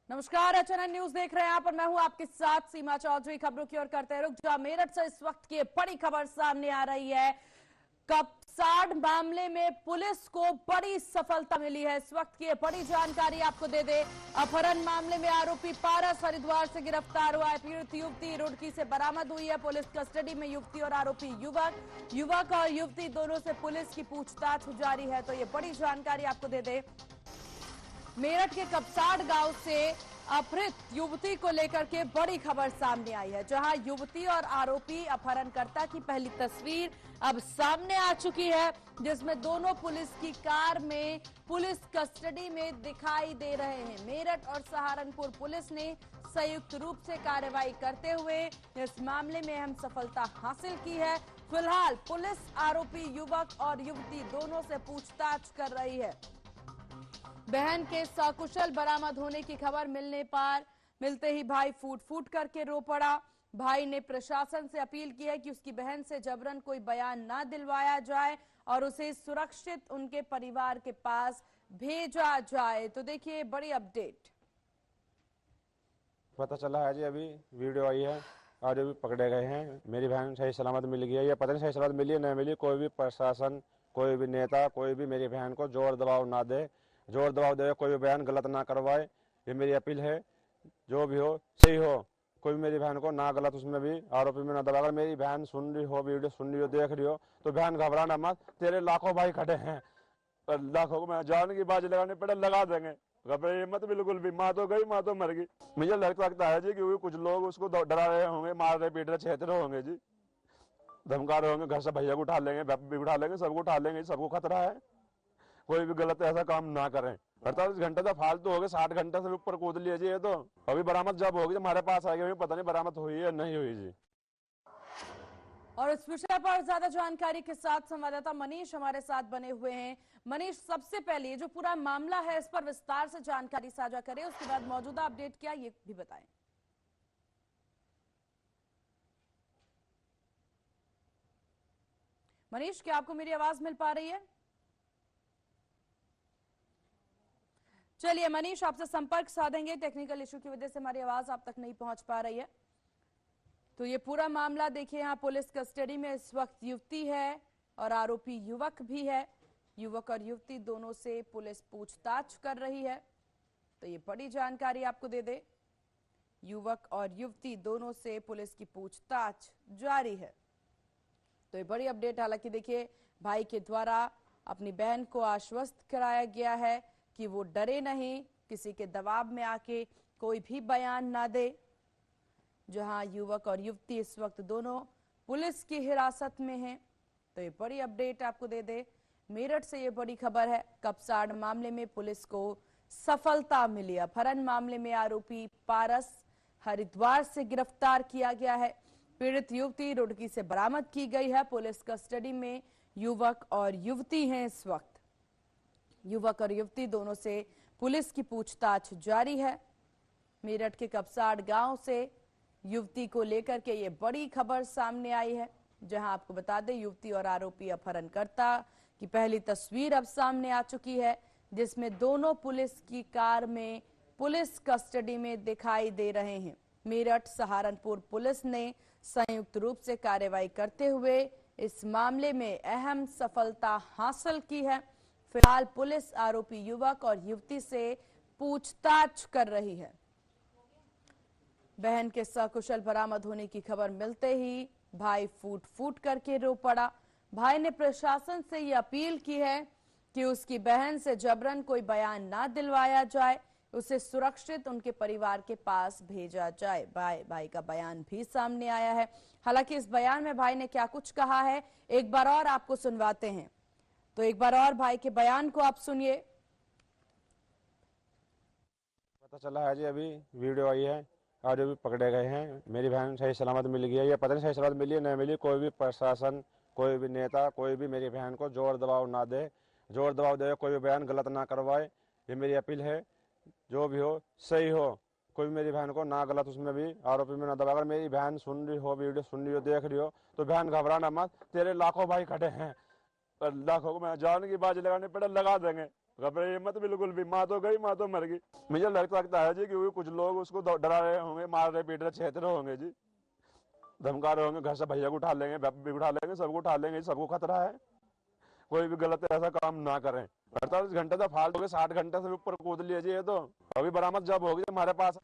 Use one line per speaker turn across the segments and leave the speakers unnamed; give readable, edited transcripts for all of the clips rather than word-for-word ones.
नमस्कार, HNN news देख रहे हैं आप और मैं हूं आपके साथ सीमा चौधरी। खबरों की ओर करते हैं रुक। जहां मेरठ से इस वक्त की बड़ी खबर सामने आ रही है। कपसाड मामले में पुलिस को बड़ी सफलता मिली है। इस वक्त की बड़ी जानकारी आपको दे दे। अपहरण मामले में आरोपी पारस हरिद्वार से गिरफ्तार हुआ है। पीड़ित युवती रुड़की से बरामद हुई है। पुलिस कस्टडी में युवती और आरोपी युवक और युवती दोनों से पुलिस की पूछताछ जारी है। तो ये बड़ी जानकारी आपको दे दे। मेरठ के कपसाड गांव से अपहृत युवती को लेकर के बड़ी खबर सामने आई है। जहां युवती और आरोपी अपहरणकर्ता की पहली तस्वीर अब सामने आ चुकी है, जिसमें दोनों पुलिस की कार में पुलिस कस्टडी में दिखाई दे रहे हैं। मेरठ और सहारनपुर पुलिस ने संयुक्त रूप से कार्रवाई करते हुए इस मामले में अहम सफलता हासिल की है। फिलहाल पुलिस आरोपी युवक और युवती दोनों से पूछताछ कर रही है। बहन के सकुशल बरामद होने की खबर मिलते ही भाई फूट फूट करके रो पड़ा। भाई ने प्रशासन से अपील की है कि उसकी बहन से जबरन कोई बयान ना दिलवाया जाए और उसे सुरक्षित उनके परिवार के पास भेजा जाए। तो देखिए बड़ी अपडेट
पता चला है जी, अभी वीडियो आई है और अभी पकड़े गए हैं। मेरी बहन सही सलामत मिल गई है। ये पता नहीं सही सलामत मिली है नहीं मिली। कोई भी प्रशासन, कोई भी नेता, कोई भी मेरी बहन को जोर दबाव ना दे, जोर दबाव दे कोई भी बयान गलत ना करवाए। ये मेरी अपील है। जो भी हो सही हो, कोई भी मेरी बहन को ना गलत उसमें भी आरोपी में ना दबा। अगर मेरी बहन सुन रही हो, वीडियो सुन रही हो, देख रही हो, तो बहन घबराना मत। तेरे लाखों भाई खड़े हैं, लाखों को मैं जान की बाजी लगाने पड़े लगा देंगे। घबराइए मत बिल्कुल भी। माँ तो गई, माँ तो मर गई। मुझे लगता है जी कि कुछ लोग उसको डरा रहे होंगे, मार रहे पीट रहे छेड़ रहे होंगे जी, धमका रहे होंगे। घर से भैया को उठा लेंगे, भी उठा लेंगे, सबको उठा लेंगे। सबको खतरा है, कोई भी गलत ऐसा काम ना करें। 48 घंटे तो फालतू हो गए, 60 घंटे से ऊपर कूद लिए जी। ये तो अभी बरामद जब होगी, हमारे पास आएगी, अभी पता नहीं बरामद हुई है नहीं हुई जी।
और इस विषय पर ज्यादा जानकारी के साथ संवाददाता मनीष हमारे साथ बने हुए हैं। मनीष, सबसे पहले ये जो पूरा मामला है इस पर विस्तार से जानकारी साझा करें, उसके बाद मौजूदा अपडेट क्या ये भी बताएं। मनीष, क्या आपको मेरी आवाज मिल पा रही है? चलिए मनीष, आपसे संपर्क साधेंगे। टेक्निकल इशू की वजह से हमारी आवाज आप तक नहीं पहुंच पा रही है। तो ये पूरा मामला देखिए, यहाँ पुलिस कस्टडी में इस वक्त युवती है और आरोपी युवक भी है। युवक और युवती दोनों से पुलिस पूछताछ कर रही है। तो ये बड़ी जानकारी आपको दे दे। युवक और युवती दोनों से पुलिस की पूछताछ जारी है। तो ये बड़ी अपडेट। हालांकि देखिए, भाई के द्वारा अपनी बहन को आश्वस्त कराया गया है कि वो डरे नहीं, किसी के दबाव में आके कोई भी बयान ना दे। जहां युवक और युवती इस वक्त दोनों पुलिस की हिरासत में हैं। तो ये बड़ी अपडेट आपको दे दे। मेरठ से ये बड़ी खबर है। कपसाड मामले में पुलिस को सफलता मिली। अपहरण मामले में आरोपी पारस हरिद्वार से गिरफ्तार किया गया है। पीड़ित युवती रुड़की से बरामद की गई है। पुलिस कस्टडी में युवक और युवती हैं इस वक्त। युवक और युवती दोनों से पुलिस की पूछताछ जारी है। मेरठ के कपसाड गांव से युवती को लेकर के ये बड़ी खबर सामने आई है। जहां आपको बता दें, युवती और आरोपी अपहरणकर्ता की पहली तस्वीर अब सामने आ चुकी है, जिसमें दोनों पुलिस की कार में पुलिस कस्टडी में दिखाई दे रहे हैं। मेरठ सहारनपुर पुलिस ने संयुक्त रूप से कार्रवाई करते हुए इस मामले में अहम सफलता हासिल की है। फिलहाल पुलिस आरोपी युवक और युवती से पूछताछ कर रही है। बहन के सकुशल बरामद होने की खबर मिलते ही भाई फूट फूट करके रो पड़ा। भाई ने प्रशासन से ये अपील की है कि उसकी बहन से जबरन कोई बयान ना दिलवाया जाए, उसे सुरक्षित उनके परिवार के पास भेजा जाए। भाई का बयान भी सामने आया है। हालांकि इस बयान में भाई ने क्या कुछ कहा है, एक बार और आपको सुनवाते हैं। तो एक बार और भाई के बयान को आप सुनिए।
पता चला है जी, अभी वीडियो आई है और अभी पकड़े गए हैं। मेरी बहन सही सलामत मिल गई है। ये पता नहीं सही सलामत मिली है नहीं मिली। कोई भी प्रशासन, कोई भी नेता, कोई भी मेरी बहन को जोर दबाव ना दे, जोर दबाव दे कोई भी बयान गलत ना करवाए। ये मेरी अपील है। जो भी हो सही हो, कोई भी मेरी बहन को ना गलत उसमें भी आरोपी में ना दबा। अगर मेरी बहन सुन रही हो, वीडियो सुन रही हो, देख रही हो, तो बहन घबराना मत। तेरे लाखों भाई खड़े हैं, लाखों को मैं जान की बाजी लगाने पड़े लगा देंगे। घबराइए मत बिल्कुल भी, माँ तो गई, माँ तो मर गई। मुझे लगता है जी क्योंकि कुछ लोग उसको डरा रहे होंगे, मार रहे पीट रहे छेड़ रहे होंगे जी, धमका रहे होंगे, घर से भैया को उठा लेंगे, बाप भी उठा लेंगे, सबको उठा लेंगे, सबको खतरा है। कोई भी गलत ऐसा काम ना करें। 48 घंटे तो फालतू हो गए, 60 घंटे से ऊपर कूद लिए जी। ये तो अभी बरामद जब होगी हमारे पास।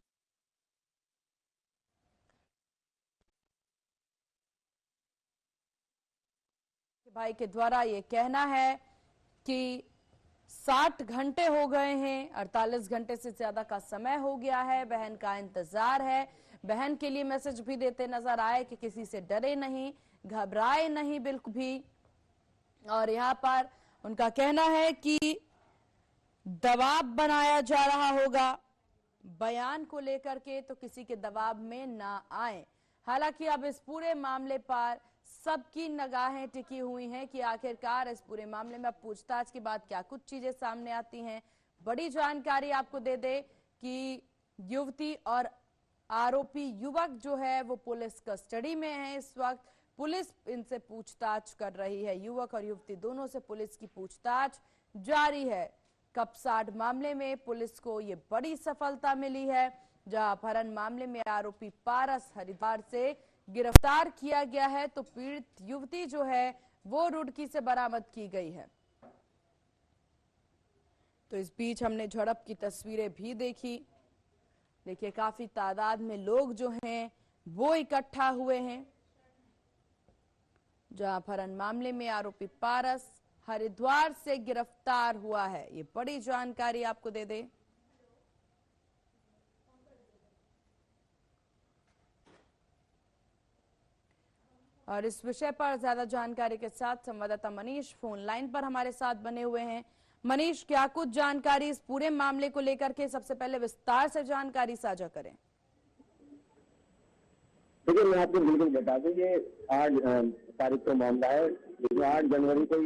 भाई के द्वारा ये कहना है कि 60 घंटे हो गए हैं, 48 घंटे से ज्यादा का समय हो गया है, बहन का इंतजार है। बहन के लिए मैसेज भी देते नजर आए कि किसी से डरे नहीं, घबराए नहीं बिल्कुल भी। और यहाँ पर उनका कहना है कि दबाव बनाया जा रहा होगा बयान को लेकर के, तो किसी के दबाव में ना आए। हालांकि अब इस पूरे मामले पर सबकी निगाहें टिकी हुई हैं कि आखिरकार इस पूरे मामले में अब पूछताछ के बाद क्या कुछ चीजें सामने आती हैं। बड़ी जानकारी आपको दे दे कि युवती और आरोपी युवक जो है वो पुलिस कस्टडी में है इस वक्त। पुलिस इनसे पूछताछ कर रही है, युवक और युवती दोनों से पुलिस की पूछताछ जारी है। कपसाड मामले में पुलिस को ये बड़ी सफलता मिली है, जहां अपहरण मामले में आरोपी पारस हरिद्वार से गिरफ्तार किया गया है, तो पीड़ित युवती जो है वो रुड़की से बरामद की गई है। तो इस बीच हमने झड़प की तस्वीरें भी देखी। देखिए काफी तादाद में लोग जो हैं वो इकट्ठा हुए हैं, जहां अपहरण मामले में आरोपी पारस हरिद्वार से गिरफ्तार हुआ है। ये बड़ी जानकारी आपको दे दे। और इस विषय पर ज्यादा जानकारी के साथ संवाददाता मनीष फोन लाइन पर हमारे साथ बने हुए हैं। मनीष, क्या कुछ जानकारी इस पूरे मामले को लेकर के, सबसे पहले विस्तार से जानकारी साझा करें।
देखिए, मैं आपको बिल्कुल बता दूं, ये 8 तारीख को मामला है। 8 जनवरी को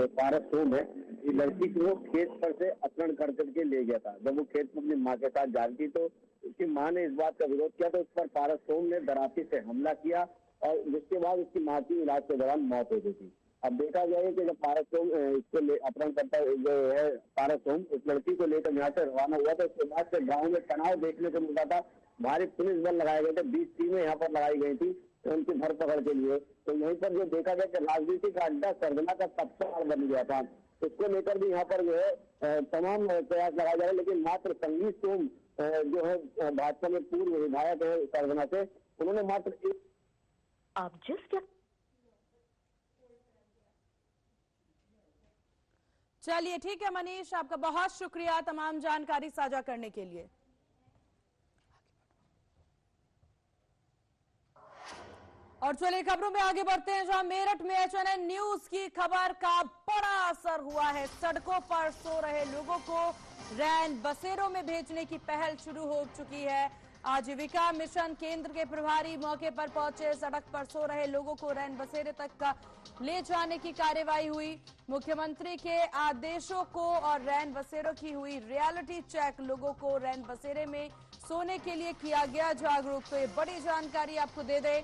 ये पारस सोम है, ये लड़की को खेत पर से अपहरण कर करके ले गया था। जब वो खेत में अपनी माँ के साथ जा रही थी तो उसकी माँ ने इस बात का विरोध किया, तो उस पर पारस सोम ने दराती से हमला किया और जिसके बाद उसकी माँ की इलाज के दौरान मौत हो गई थी। अब देखा गया है कि जब पारस सोम इसको अपहरण करता जो है पारस सोम उस लड़की को लेकर यहाँ से रवाना हुआ, तो उसके बाद से गाँव में तनाव देखने को मिलता था। भारी पुलिस बल लगाए गए थे, 20 टीमें यहाँ पर लगाई गई थी उनकी धरपकड़ के लिए। तो यहीं पर जो देखा गया कि राजनीतिक अड्डा सर्जना का कपसाड़ बन गया था, इसको लेकर भी यहाँ पर जो है तमाम प्रयास लगाए जा रहे हैं। लेकिन मात्र संगीत सोम जो है भाजपा में पूर्व विधायक है सर्जना से, उन्होंने मात्र
आप जिस
चलिए ठीक है मनीष, आपका बहुत शुक्रिया तमाम जानकारी साझा करने के लिए। और चलिए खबरों में आगे बढ़ते हैं, जहां मेरठ में HNN न्यूज की खबर का बड़ा असर हुआ है। सड़कों पर सो रहे लोगों को रैन बसेरों में भेजने की पहल शुरू हो चुकी है। आजीविका मिशन केंद्र के प्रभारी मौके पर पहुंचे, सड़क पर सो रहे लोगों को रैन बसेरे तक का ले जाने की कार्यवाही हुई। मुख्यमंत्री के आदेशों को और रैन बसेरों की हुई रियलिटी चेक, लोगों को रैन बसेरे में सोने के लिए किया गया जागरूक। तो ये बड़ी जानकारी आपको दे दे,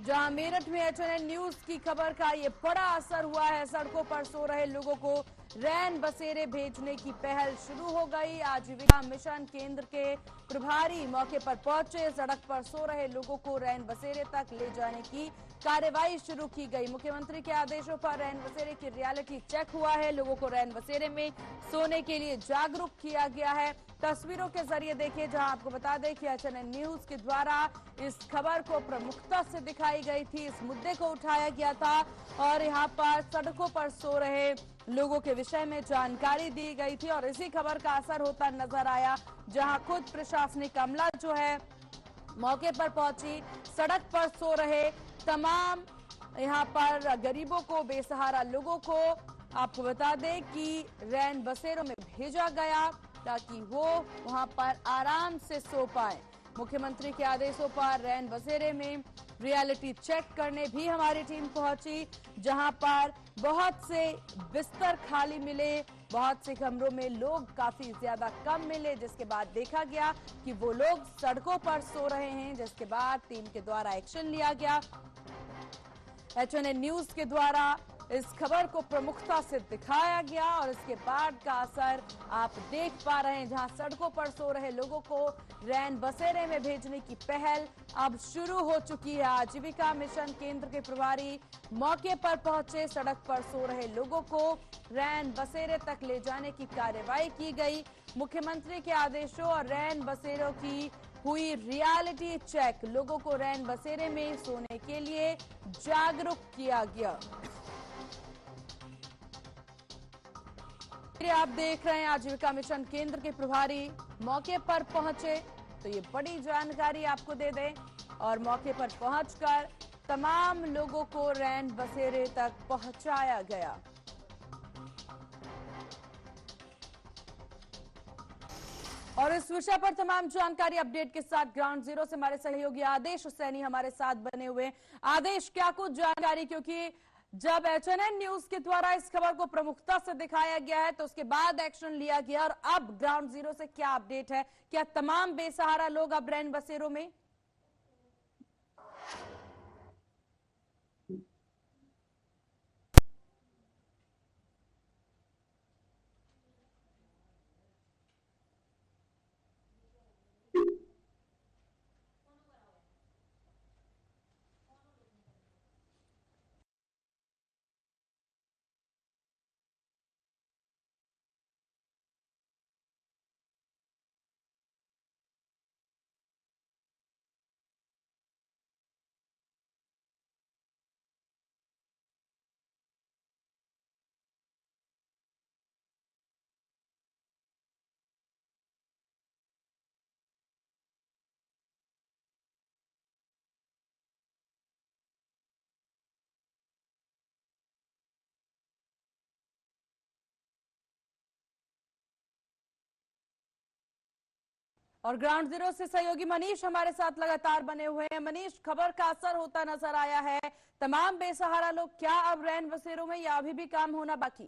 जहां मेरठ में HNN न्यूज की खबर का ये बड़ा असर हुआ है। सड़कों पर सो रहे लोगों को रैन बसेरे भेजने की पहल शुरू हो गई। आजीविका मिशन केंद्र के प्रभारी मौके पर पहुंचे, सड़क पर सो रहे लोगों को रैन बसेरे तक ले जाने की कार्यवाही शुरू की गई। मुख्यमंत्री के आदेशों पर रैन बसेरे की रियलिटी चेक हुआ है, लोगों को रैन बसेरे में सोने के लिए जागरूक किया गया है। तस्वीरों के जरिए देखिए, जहां आपको बता दें कि HNN न्यूज के द्वारा इस खबर को प्रमुखता से दिखाई गई थी, इस मुद्दे को उठाया गया था और यहां पर सड़कों पर सो रहे लोगों के विषय में जानकारी दी गई थी और इसी खबर का असर होता नजर आया, जहां खुद प्रशासनिक अमला जो है मौके पर पहुंची, सड़क पर सो रहे तमाम यहां पर गरीबों को, बेसहारा लोगों को आपको बता दें कि रैन बसेरों में भेजा गया ताकि वो वहां पर आराम से सो पाए। मुख्यमंत्री के आदेशों पर रैन बसेरे में रियलिटी चेक करने भी हमारी टीम पहुंची, जहां पर बहुत से बिस्तर खाली मिले, बहुत से कमरों में लोग काफी ज्यादा कम मिले, जिसके बाद देखा गया कि वो लोग सड़कों पर सो रहे हैं, जिसके बाद टीम के द्वारा एक्शन लिया गया। HNN न्यूज के द्वारा इस खबर को प्रमुखता से दिखाया गया और इसके बाद का असर आप देख पा रहे हैं, जहां सड़कों पर सो रहे लोगों को रैन बसेरे में भेजने की पहल अब शुरू हो चुकी है। आजीविका मिशन केंद्र के प्रभारी मौके पर पहुंचे, सड़क पर सो रहे लोगों को रैन बसेरे तक ले जाने की कार्रवाई की गई। मुख्यमंत्री के आदेशों और रैन बसेरों की हुई रियलिटी चेक, लोगों को रैन बसेरे में सोने के लिए जागरूक किया गया। आप देख रहे हैं आजीविका मिशन केंद्र के प्रभारी मौके पर पहुंचे, तो ये बड़ी जानकारी आपको दे दें और मौके पर पहुंचकर तमाम लोगों को रैन बसेरे तक पहुंचाया गया। और इस विषय पर तमाम जानकारी अपडेट के साथ ग्राउंड जीरो से हमारे सहयोगी आदेश सैनी हमारे साथ बने हुए। आदेश, क्या कुछ जानकारी, क्योंकि जब HNN न्यूज के द्वारा इस खबर को प्रमुखता से दिखाया गया है तो उसके बाद एक्शन लिया गया, और अब ग्राउंड जीरो से क्या अपडेट है? क्या तमाम बेसहारा लोग अब रैन बसेरों में? और ग्राउंड जीरो से सहयोगी मनीष हमारे साथ लगातार बने हुए हैं। मनीष, खबर का असर होता नजर आया है, तमाम बेसहारा लोग क्या अब रैन बसेरों में या अभी भी काम होना बाकी?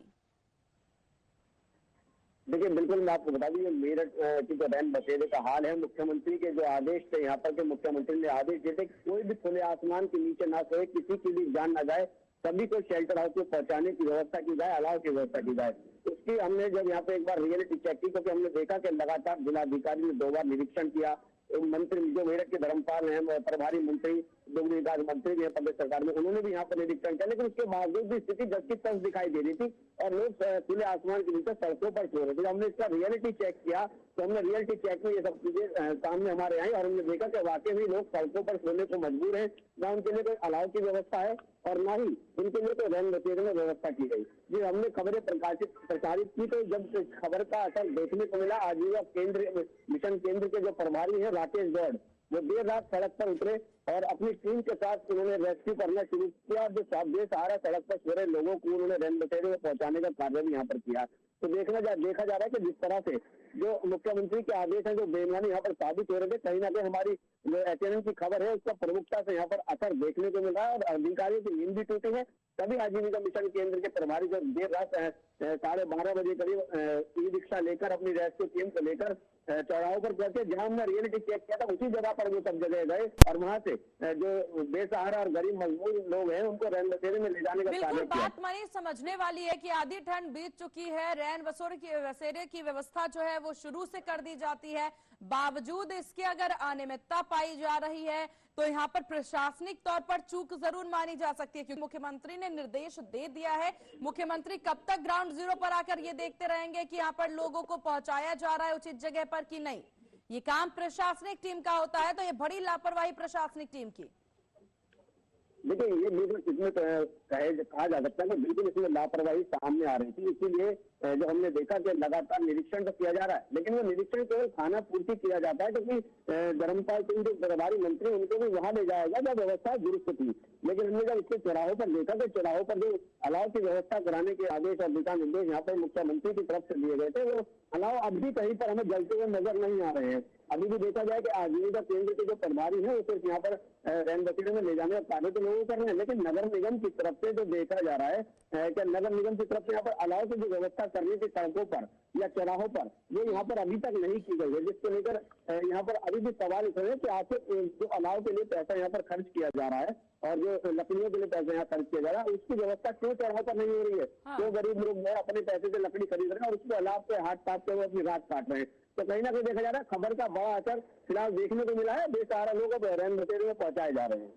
देखिए, बिल्कुल मैं आपको बता दूं, मेरठ की जो रैन बसेरे का हाल है, मुख्यमंत्री के जो आदेश थे, यहाँ पर के मुख्यमंत्री ने आदेश दिए थे कि कोई भी खुले आसमान के नीचे ना सोए, किसी की भी जान ना जाए, सभी को शेल्टर हाउस में पहुंचाने की व्यवस्था की जाए, अलाव की व्यवस्था की जाए। उसकी हमने जब यहाँ पे एक बार रियलिटी चेक की, क्योंकि हमने देखा कि लगातार जिलाधिकारी ने 2 बार निरीक्षण किया, मंत्री जो मेरठ के धर्मपाल हैं, प्रभारी मंत्री दुग्ध विकास मंत्री भी है प्रदेश सरकार में, उन्होंने भी यहाँ पर निरीक्षण किया, लेकिन उसके बावजूद भी स्थिति जस की तस दिखाई दे रही थी और लोग खुले आसमान के नीचे सड़कों पर सो रहे थे। हमने इसका रियलिटी चेक किया तो हमने रियलिटी चेक में ये सब चीजें सामने हमारे आई और हमने देखा कि वाकई में लोग सड़कों पर सोने को मजबूर है, न उनके लिए कोई अलाव की व्यवस्था है और न ही उनके लिए कोई रैन बसेरे में व्यवस्था की गई। जी, हमने खबरें प्रसारित की तो जब खबर का असर देखने को मिला, आजीविका केंद्र मिशन केंद्र के जो प्रभारी है राकेश गौड़, वो देर रात सड़क पर उतरे और अपनी टीम के साथ उन्होंने रेस्क्यू करना शुरू किया। जो बेसहारा सड़क पर सो रहे लोगों को उन्होंने रैन बसेरे में पहुंचाने का कार्य भी यहाँ पर किया। तो देखा जा रहा है कि जिस तरह से जो मुख्यमंत्री के आदेश है, जो बेईमानी यहाँ पर साबित हो रहे थे, कहीं ना कहीं हमारी जो HNN की खबर है उसका प्रमुखता से यहाँ पर असर देखने को मिल रहा है और अधिकारियों की नींद भी टूटी है। तभी आजीविका मिशन केंद्र के प्रभारी जो देर रात 12:30 बजे करीब ई रिक्शा लेकर अपनी रेस्क्यू टीम को लेकर चौराहों पर पहुंचे, जहां हमने रियलिटी चेक किया था उसी जगह पर वो सब जगह गए और वहां से जो बेसहारा और गरीब मजबूर लोग हैं उनको रैन बसेरे में ले जाने का कार्य किया।
बात मनीष समझने वाली है कि आधी ठंड बीत चुकी है, रैन बसेरे की व्यवस्था जो है वो शुरू से कर दी जाती है, बावजूद इसके अगर अनियमितता पाई जा रही है तो यहाँ पर प्रशासनिक तौर पर चूक जरूर मानी जा सकती है, क्योंकि मुख्यमंत्री ने निर्देश दे दिया है। मुख्यमंत्री कब तक ग्राउंड जीरो पर आकर ये देखते रहेंगे कि यहाँ पर लोगों को पहुंचाया जा रहा है उचित जगह पर कि नहीं? ये काम प्रशासनिक टीम का होता है, तो ये बड़ी लापरवाही प्रशासनिक टीम की।
देखिए, ये बिल्कुल इसमें कहा जा सकता है कि बिल्कुल इसमें लापरवाही सामने आ रही थी। इसीलिए जो हमने देखा कि लगातार निरीक्षण तो किया जा रहा है, लेकिन वो निरीक्षण केवल खाना पूर्ति किया जाता है, क्योंकि धर्मपाल सिंह जो प्रभारी मंत्री उनको भी वहां ले जाया गया जब व्यवस्था दुरुस्त थी। लेकिन हमने जब इसके चौराहों पर देखा तो चौराहों पर जो अलाव की व्यवस्था कराने के आदेश और दिशा निर्देश यहाँ पर मुख्यमंत्री की तरफ से दिए गए थे, वो अलाव अब भी कहीं पर हमें जलते हुए नजर नहीं आ रहे हैं। अभी भी देखा जाए कि आजीविका केंद्र के जो प्रभारी है वो सिर्फ यहाँ पर रैन बसेरे में ले जाने का कार्य तो लोगों कर रहे हैं, लेकिन नगर निगम की तरफ से जो देखा जा रहा है कि नगर निगम की तरफ से यहाँ पर अलाव की जो व्यवस्था करने की सड़कों पर या चौराहों पर, ये यहाँ पर अभी तक नहीं की गई है, जिसको लेकर यहाँ पर अभी भी सवाल उठ रहे हैं कि आखिर जो अलाव के लिए पैसा यहाँ पर खर्च किया जा रहा है और जो लकड़ियों के लिए पैसा यहाँ खर्च किया जा रहा है, उसकी व्यवस्था क्यों चढ़ाव पर नहीं हो रही है? क्यों गरीब लोग जो अपने पैसे से लकड़ी खरीद रहे हैं और उसको अलाव पे हाथ ताप के वो अपनी रात काट रहे हैं। तो कहीं ना कहीं देखा जा रहा है खबर का बड़ा असर फिलहाल देखने को मिला है, बेसहारा लोगों को रैन बसेरे में पहुंचाए जा रहे हैं।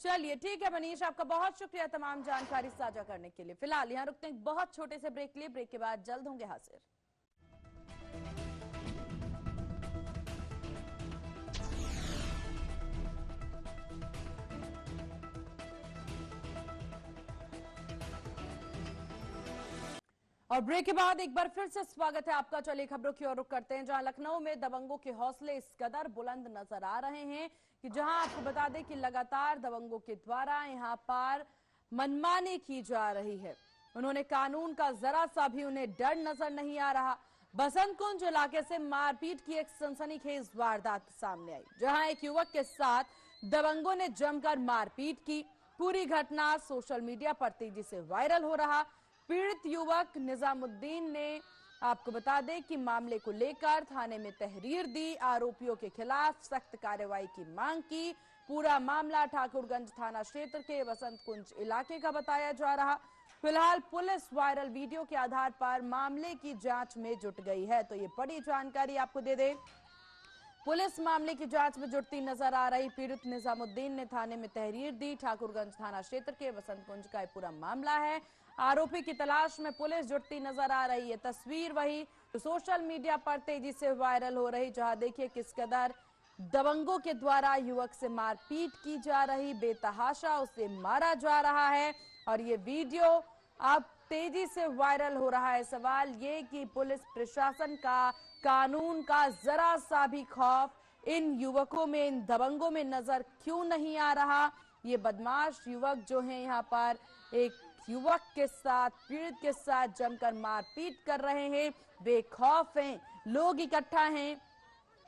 चलिए ठीक है मनीष, आपका बहुत शुक्रिया तमाम जानकारी साझा करने के लिए। फिलहाल यहाँ रुकते हैं एक बहुत छोटे से ब्रेक के लिए। ब्रेक के बाद जल्द होंगे हाजिर। और ब्रेक के बाद एक बार फिर से स्वागत है आपका। चलिए खबरों की ओर रुख करते हैं, जहां लखनऊ में दबंगों के हौसले इस कदर बुलंद नजर आ रहे हैं कि जहां आपको बता दें कि लगातार दबंगों के द्वारा यहां पर मनमानी की जा रही है। उन्होंने कानून का जरा सा भी उन्हें डर नजर नहीं आ रहा। बसंत कुंज इलाके से मारपीट की एक सनसनीखेज वारदात सामने आई, जहां एक युवक के साथ दबंगों ने जमकर मारपीट की। पूरी घटना सोशल मीडिया पर तेजी से वायरल हो रहा। पीड़ित युवक निजामुद्दीन ने आपको बता दें कि मामले को लेकर थाने में तहरीर दी, आरोपियों के खिलाफ सख्त कार्रवाई की मांग की। पूरा मामला ठाकुरगंज थाना क्षेत्र के बसंत कुंज इलाके का बताया जा रहा। फिलहाल पुलिस वायरल वीडियो के आधार पर मामले की जांच में जुट गई है। तो ये बड़ी जानकारी आपको दे दें, पुलिस मामले की जांच में जुटती नजर आ रही। पीड़ित निजामुद्दीन ने थाने में तहरीर दी। ठाकुरगंज थाना क्षेत्र के बसंत कुंज का पूरा मामला है। आरोपी की तलाश में पुलिस जुटती नजर आ रही है। तस्वीर वही तो सोशल मीडिया पर तेजी से वायरल हो रही, जहां देखिए किस कदर दबंगों के द्वारा युवक से मारपीट की जा रही, बेतहाशा उसे मारा जा रहा है और ये वीडियो अब तेजी से वायरल हो रहा है। सवाल ये कि पुलिस प्रशासन का कानून का जरा सा भी खौफ इन युवकों में, इन दबंगों में नजर क्यों नहीं आ रहा? ये बदमाश युवक जो है यहाँ पर एक युवक के साथ, पीड़ित के साथ जमकर मारपीट कर रहे हैं, बेखौफ हैं, लोग इकट्ठा हैं,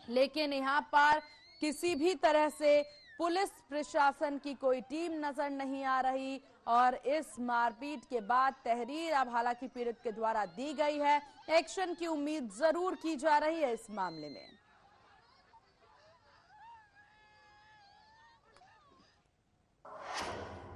लेकिन यहाँ पर किसी भी तरह से पुलिस प्रशासन की कोई टीम नजर नहीं आ रही। और इस मारपीट के बाद तहरीर अब हालांकि पीड़ित के द्वारा दी गई है, एक्शन की उम्मीद जरूर की जा रही है इस मामले में।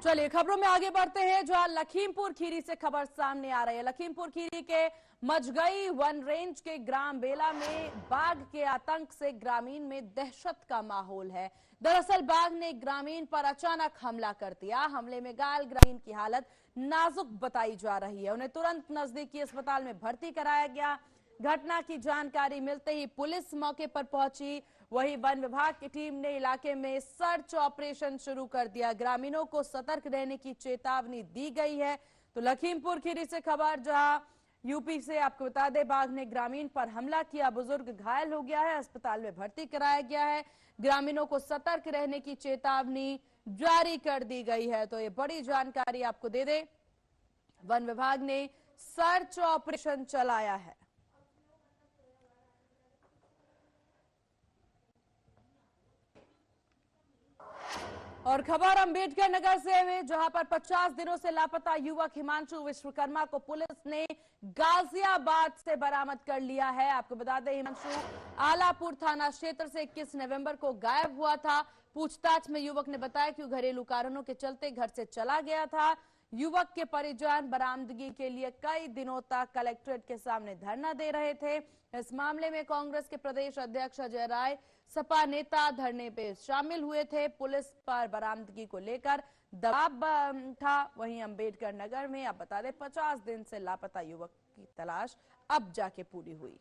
चलिए खबरों में आगे बढ़ते हैं, जहां लखीमपुर खीरी से खबर सामने आ रही है। लखीमपुर खीरी के मजगई वन रेंज के ग्राम बेला में बाघ के आतंक से ग्रामीण में दहशत का माहौल है। दरअसल बाघ ने ग्रामीण पर अचानक हमला कर दिया। हमले में घायल ग्रामीण की हालत नाजुक बताई जा रही है। उन्हें तुरंत नजदीकी अस्पताल में भर्ती कराया गया। घटना की जानकारी मिलते ही पुलिस मौके पर पहुंची। वहीं वन विभाग की टीम ने इलाके में सर्च ऑपरेशन शुरू कर दिया। ग्रामीणों को सतर्क रहने की चेतावनी दी गई है। तो लखीमपुर खीरी से खबर, जहां यूपी से आपको बता दें बाघ ने ग्रामीण पर हमला किया, बुजुर्ग घायल हो गया है, अस्पताल में भर्ती कराया गया है। ग्रामीणों को सतर्क रहने की चेतावनी जारी कर दी गई है। तो ये बड़ी जानकारी आपको दे दें, वन विभाग ने सर्च ऑपरेशन चलाया है। और खबर अंबेडकर नगर से है, जहां पर 50 दिनों से लापता युवक हिमांशु विश्वकर्मा को पुलिस ने गाजियाबाद से बरामद कर लिया है। आपको बता दें हिमांशु आलापुर थाना क्षेत्र से 21 नवंबर को गायब हुआ था। पूछताछ में युवक ने बताया कि घरेलू कारणों के चलते घर से चला गया था। युवक के परिजन बरामदगी के लिए कई दिनों तक कलेक्ट्रेट के सामने धरना दे रहे थे। इस मामले में कांग्रेस के प्रदेश अध्यक्ष अजय राय, सपा नेता धरने पे शामिल हुए थे। पुलिस पर बरामदगी को लेकर दबाव था। वहीं अंबेडकर नगर में अब बता दें 50 दिन से लापता युवक की तलाश अब जाके पूरी हुई।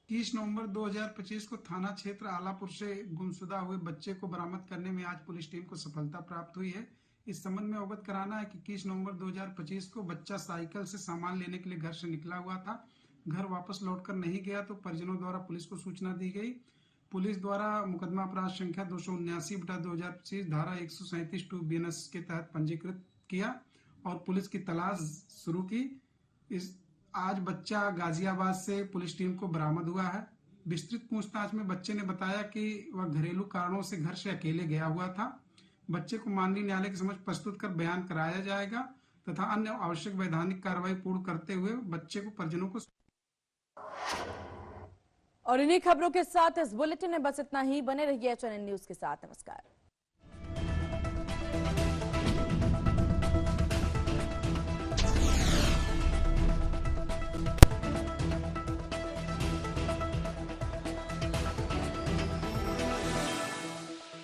30 नवंबर 2025 को थाना क्षेत्र आलापुर से गुमशुदा हुए बच्चे को बरामद करने में आज पुलिस टीम को सफलता प्राप्त हुई है। इस संबंध में अवगत कराना है कि 21 नवंबर 2025 को बच्चा साइकिल से सामान लेने के लिए घर से निकला हुआ था। घर वापस लौटकर नहीं गया तो परिजनों द्वारा पुलिस को सूचना दी गई। पुलिस द्वारा मुकदमा अपराध संख्या 279/2025 धारा 137(2) BNS के तहत पंजीकृत किया और पुलिस की तलाश शुरू की। आज बच्चा गाजियाबाद से पुलिस टीम को बरामद हुआ है। विस्तृत पूछताछ में बच्चे ने बताया कि वह घरेलू कारणों से घर से अकेले गया हुआ था। बच्चे को माननीय न्यायालय के समक्ष प्रस्तुत कर बयान कराया जाएगा तथा अन्य आवश्यक वैधानिक कार्रवाई पूर्ण करते हुए बच्चे को परिजनों को
और इन्हीं खबरों के साथ इस बुलेटिन में बस इतना ही। बने रहिए HNN न्यूज के साथ। नमस्कार।